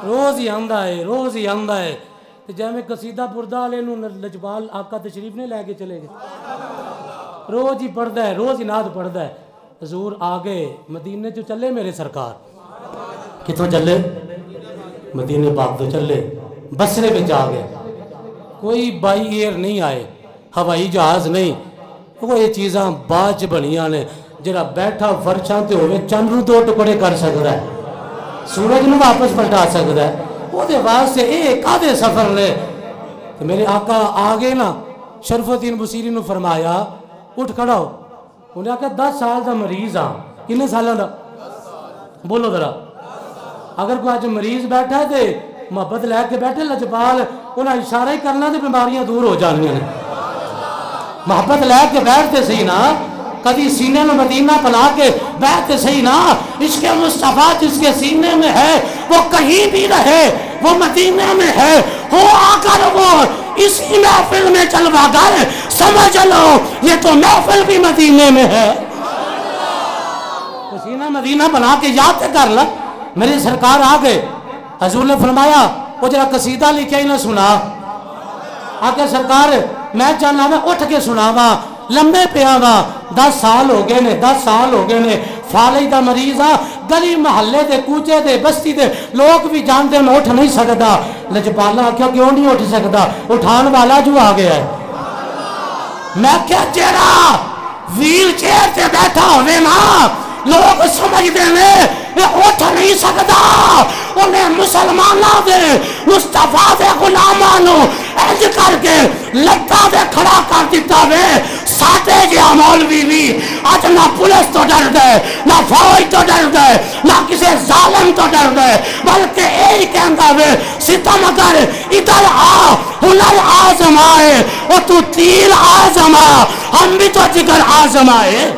روز ہی آندا ہے، روز ہی آندا ہے. جیویں قصیدہ بردہ والے نوں لجپال آقا تشریف نے لے کے چلے گئے، روز ہی پڑھدا ہے، روز ہی نعت پڑھدا ہے. حضور آ گئے مدینے چ چلے میرے سرکار. کتوں چلے؟ مدینے پاک تو چلے، بصرے وچ آ گئے. کوئی بائی ایئر نہیں آئے، ہوائی جہاز نہیں. وہ یہ چیزاں بعد بنیاں نے. جڑا بیٹھا فرشاں تے ہوئے چند نوں دو ٹکڑے کر سکدا ہے، سورج نوں واپس پلٹا سکدا ہے. وہ دے واسطے ایک آدھے سفر لے. تو میرے آقا آ گئے نا، شرف الدین بصیری نو فرمایا اٹھ کھڑا ہو. انہیں آکھا 10 سال دا مریض ہاں. کنے سالاں دا؟ بولو ذرا. اگر کوئی آج مریض بیٹھا ہے تے محبت لے کے بیٹھے لجپال انہیں اشارہ ہی کرنا تے بیماریاں دور ہو جانیاں نے. محبت لے کے بیٹھتے صحیح نا، کبھی سینے میں مدینہ پلا کے بیٹھتے صحیح نا. عشق مصطفیٰ جس کے سینے میں ہے وہ کہیں بھی رہے، وہ مدینہ میں ہے. ہو آ کر وہ اسی محفل میں چلوا گر، سمجھ لو یہ تو محفل بھی مدینے میں ہے. تو سینہ مدینہ بنا کے یاد کر ل. میرے سرکار آ گئے. حضور نے فرمایا وہ جرا قصیدہ لکھا ہی نہ سنا. آگے سرکار میں چاہنا میں اٹھ کے سناوا، لمبے پیا وا. 10 سال ہو گئے نے، 10 سال ہو گئے نے. فالج دا مریض آ، گلی محلے دے کوچے دے بستی دے لوگ بھی جانتے میں اٹھ نہیں سکتا. لجپالا کیا کیوں نہیں اٹھ سکتا؟ اٹھان والا جو آ گیا ہے. میں کیا جیڑا ویل چیئر تے بیٹھا ہوئے نا لوگ سمجھ دے میں اٹھ نہیں سکتا. انہیں مسلمانہ دے مصطفیٰ دے غلامانو ایج کر کے لتا دے کھڑا کر دیتا وے. ساتے جیا مولوی بھی آج نہ پولیس تو ڈر دے، نہ فوج تو ڈر دے، نہ کسی ظالم تو ڈر دے، بلکہ ایج کہندا وے ستم اگر ادھر آ ہنر آزمائے اور تو تیر آزما ہم بھی تو جگر آزمائے.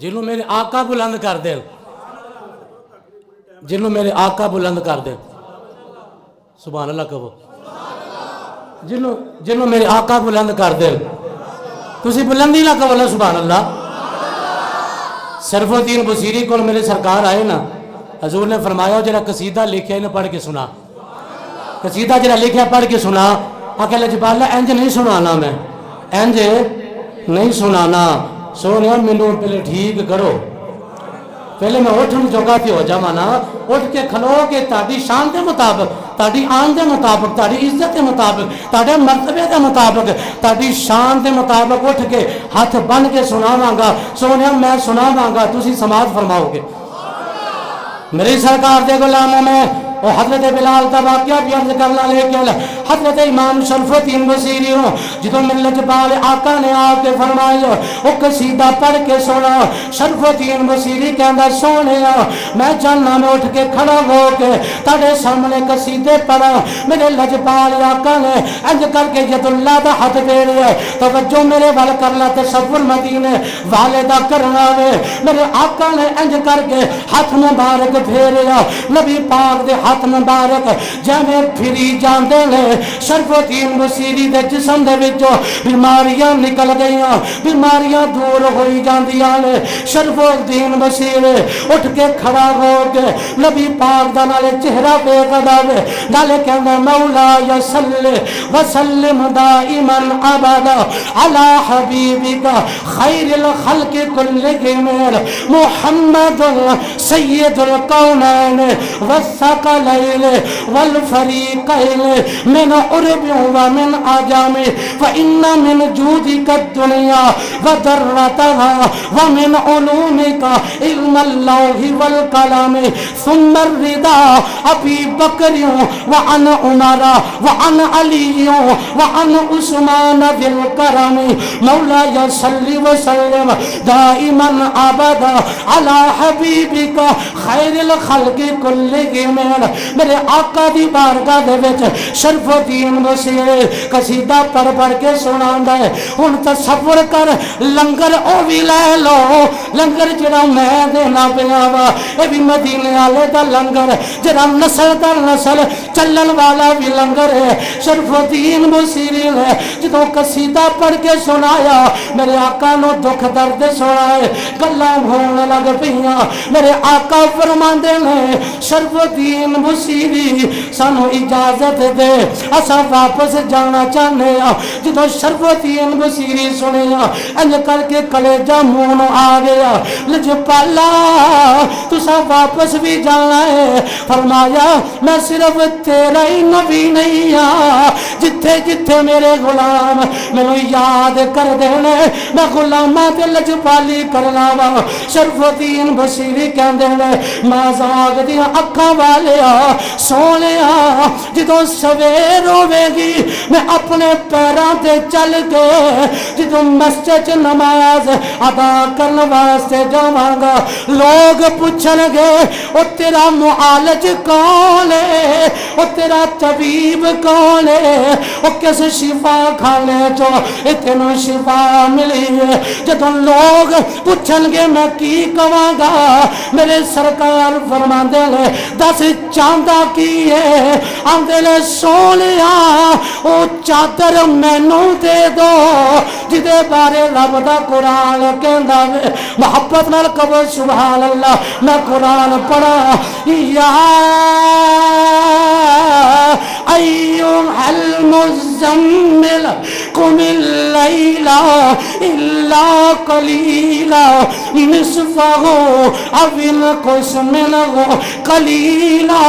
جنہوں میرے آقا بلند کر دیں، جنہوں میرے آقا بلند کر دیں، سبحان اللہ کہو. جنہوں میرے آقا بلند کر دیں، تسی بلندی نہ کہو اللہ سبحان اللہ. شرف الدین بصیری کو میرے سرکار آئے نا، حضور نے فرمایا جرا قصیدہ لکھیا انہیں پڑھ کے سنا. قصیدہ جرا لکھیا پڑھ کے سنا. آکھے لجپالا انج نہیں سنانا، میں انج نہیں سنانا. سونے مینوں پہلے ٹھیک کرو، پہلے میں اٹھن جوگاتی ہو جا مانا. اٹھ کے کھلو کے تاڑی شان دے مطابق، تاڑی آن دے مطابق، تاڑی عزت دے مطابق، تاڑے مرتبے دے مطابق، تاڑی شان دے مطابق اٹھ کے ہاتھ بن کے سناواں گا. سونے میں سناواں گا، تسی سماعت فرماؤ گے. میری سرکار دے غلاموں میں وہ حضرت بلال کا واقعہ بھی عرض کرنا لے کے حضرت امام شرف الدین بصیری ہوں جدوں من لجپال آقا نے آ کے فرمایا وہ قصیدہ پڑھ کے سنا. شرف الدین بصیری کہندا سونیا میں جاننا میں اٹھ کے کھڑا ہو کے تیرے سامنے قصیدے پڑھا. میرے لجپال آقا نے انج کر کے ید اللہ دا ہاتھ پھیریا. توجہ میرے ول کرنا تصور مدینے والے دا کرنا وے. میرے آقا نے انج کر کے ہاتھ مبارک پھیریا. نبی پاک دے ہاتھ مبارک جویں پھری جاندے نے شرف الدین بصیری دے جسم دے وچوں بیماریاں نکل گئیاں، بیماریاں دور ہوئی جاندیاں نے. شرف الدین بصیری اٹھ کے کھڑا ہو کے نبی پاک دا نالے چہرہ ویکھدا وے، نالے کہندا مولا یا صلی وسلم دائما ابدا علی حبیبک خیر الخلق کلہم محمد سید الکونین والثقلین والفریقین من عرب ومن عجم فإن من جودك الدنيا وذرتها ومن علومك علم اللوح والقلم ثم الرضا أبي بكر وعن عمر وعن علي وعن عثمان ذي الكرم مولاي صل وسلم دائما أبدا على حبيبك خير الخلق كلهم میرے آقا دی بارگاہ دے وچ شرف الدین بصیر قصیدہ پڑھ پڑھ کے سناندا ہے ہن تصور کر لنگر او بھی لے لو لنگر جڑا میں دینا پیا وا اے بھی مدینے والے دا لنگر جڑا نسل در نسل چلن والا بھی لنگر ہے شرف الدین بصیر نے جدوں قصیدہ پڑھ کے سنایا میرے آقا نو دکھ درد سنائے گلاں ہون لگ پیاں میرے آقا فرماندے نے شرف الدین بصیری سانو اجازت دے اساں واپس جانا چاہنے ہاں جدوں شرف الدین بصیری سنیا انج کر کے کلیجہ منہ آ گیا لجپالا تساں واپس بھی جانا ہے فرمایا میں صرف تیرا ہی نبی نہیں ہاں جتھے جتھے میرے غلام مینوں یاد کر دینے میں غلاماں تے لجپالی کرنا وا شرف الدین بصیری کہندے نے میں زاغ دیاں اکھاں والیا سونیا جدوں سویر ہوے گی میں اپنے پیراں تے چل کے جدوں مسجد نماز ادا کرن واسطے جاواں گا لوگ پوچھن گے او تیرا معالج کون ہے او تیرا طبیب کون ہے او کس شفا کھانے چو اتنو شفا ملی ہے جدوں لوگ پوچھن گے میں کی کہاں گا میرے سرکار فرماندے نے دس چاہندا کی ہے آندے نے سونیا او چادر مینوں دے دو جدے بارے رب دا قرآن کہندا وے محبت نال کہو سبحان اللہ میں قرآن پڑھا یا ایھا المزمل قم اللیل الا قلیلا نصفہ او انقص منہ قلیلا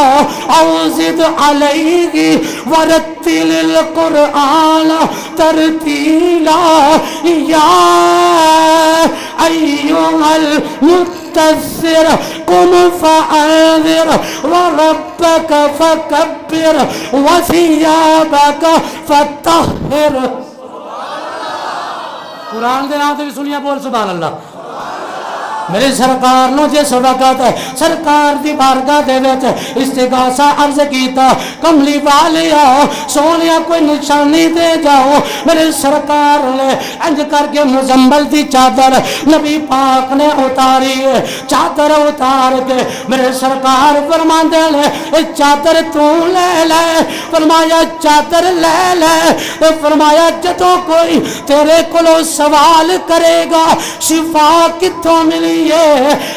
او زد علیہ ورتل القرآن ترتیلا یا ایھا المدثر قم فانذر وربک فکبر وثیابک فطہر قرآن دے نام تے بھی سنیا بول سبحان اللہ میرے سرکار نو جس وقت سرکار دی بارگاہ دے وچ استغاثہ عرض کیتا کملی والیا سونیا کوئی نشانی دے جاؤ میرے سرکار نے انج کر کے مزمل دی چادر نبی پاک نے اتاری چادر اتار کے میرے سرکار فرماندے نے اے چادر تو لے لے فرمایا چادر لے لے فرمایا جدوں کوئی تیرے کولو سوال کرے گا شفا کتھوں ملی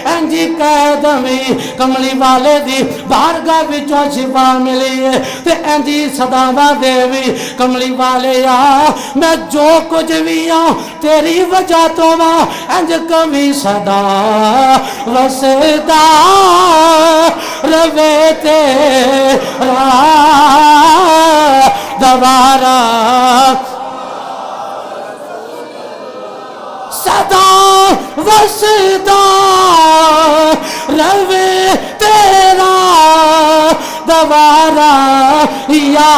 انجی قید میں کملی والے دی بارگاہ وچوں شفا ملی ہے تے انجی صداواں دے وی کملی والے میں جو کچھ بھی ہوں تیری وجہ تو ماں انج کبھی صدا وسدا روے تیرا دوبارہ صدا وسدا روے تیرا دوبارہ یا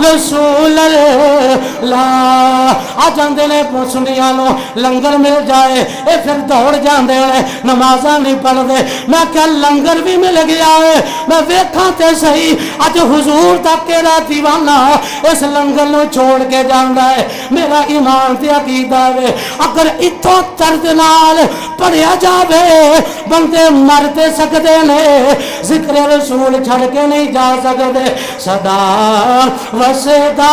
رسول اللہ آ جاندے نے پوچھنیاں نو لنگر مل جائے اے پھر دوڑ جاندے نے نمازاں نہیں پڑھ دے میں کہ لنگر بھی مل گیا ہے میں ویکھاں تے صحیح اج حضور دا کیڑا دیوانہ اس لنگر نو چھوڑ کے جاندا ہے میرا ایمان تے عقیدہ ہے اگر اتھوں درد نال پڑھیا جاوے بندے مر تے سکدے نے ذکر رسول چھڑ کے نہیں جا سکدے صدا وسدا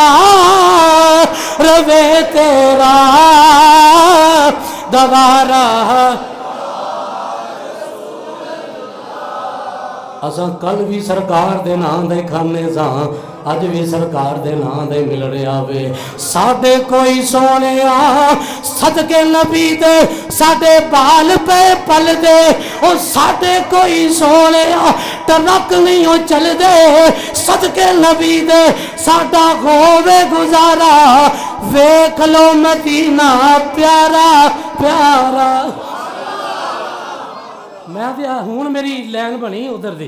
روے تیرا دوبارہ اساں کل بھی سرکار دے نام دے کھانے ساں اج بھی سرکار دے نام دے مل رہا وے ساڈے کوئی سونیا صدقے نبی دے ساڈے بال پہ پل دے او ساڈے کوئی سونیا ٹرک نہیں ہو چل دے صدقے نبی دے ساڈا ہووے گزارا ویکھ لو مدینہ پیارا پیارا میں ہوں میری لین بنی ادھر دی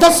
10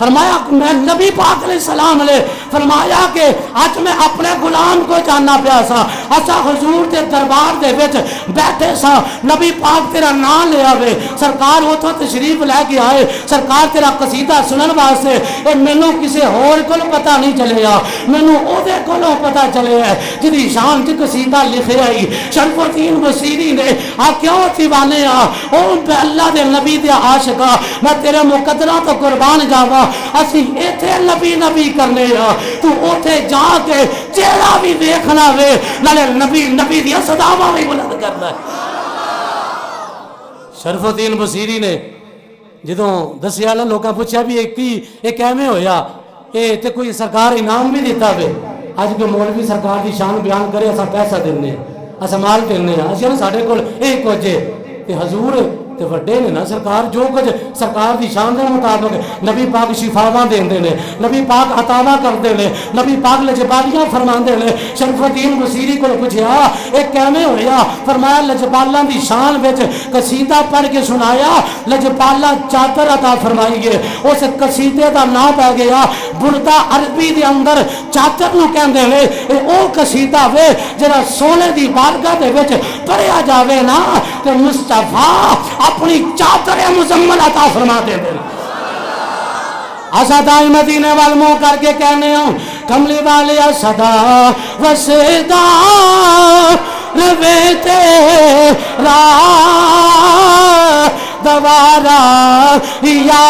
فرمایا میں نبی پاک علیہ السلام نے فرمایا کہ اج میں اپنے غلام کو جاننا پیا سا اسا حضور دے دربار دے وچ بیٹھے سا نبی پاک تیرا نام لے آوے سرکار اتھوں تشریف لے کے آئے سرکار تیرا قصیدہ سنن واسطے اے مینوں کسے ہور کول پتہ نہیں چلیا مینوں او دے کولوں پتہ چلے ہے جدی شان تے قصیدہ لکھیا ہی شرف الدین بصیری نے آ کیوں دیوانے آ او اللہ دے نبی دے عاشقا میں تیرے مقدرہ تو قربان جاواں اسی ایتھے نبی نبی کرنے آ تو اوتھے جا کے چہرہ بھی دیکھنا وے نالے نبی نبی دی صداواں بھی بلند کرنا ہے شرف الدین بصیری نے جدوں دسیا نا لوکاں پوچھیا بھی یہ کیویں ہویا اے تے کوئی سرکار انعام بھی دیتا وے اج کے مولوی سرکار دی شان بیان کرے اسا پیسہ دینے اسا مال دینے اسی ساڈے کول اے کچھ تے حضور تے وڈے نے نا سرکار جو کچھ سرکار دی شان دے مطابق نبی پاک شفاواں دیندے نے نبی پاک عطاواں کردے نے نبی پاک لجپالیاں فرماندے نے شرف الدین بصیری کو پوچھیا اے کیویں ہویا فرمایا لجپالاں دی شان وچ قصیدہ پڑھ کے سنایا لجپالا چادر عطا فرمائی ہے اس قصیدے دا نام پہ گیا بردہ عربی دے اندر چادر نو کہندے نے اے او قصیدہ وے جڑا سونے دی بارگاہ دے وچ پڑھیا جاوے نا تے مصطفیٰ اپنی چادر مزمل عطا فرما دے دے اسا دائی مدینے وال منہ کر کے کہنے ہوں کملی والے صدا وسدا روے تیرا دوارا یا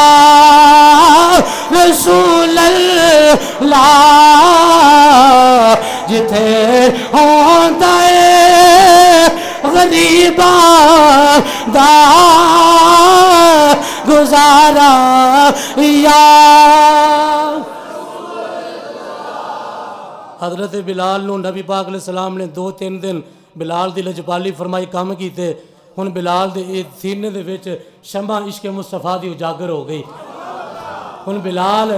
رسول اللہ جتھے ہوندا ہے غریبا دا گزارا یا حضرت بلال نو نبی پاک علیہ السلام نے 2-3 دن بلال دی لجپالی فرمائی کام کیتے ہن بلال دے سینے دے وچ شمع عشق مصطفیٰ دی اجاگر ہو گئی ہن بلال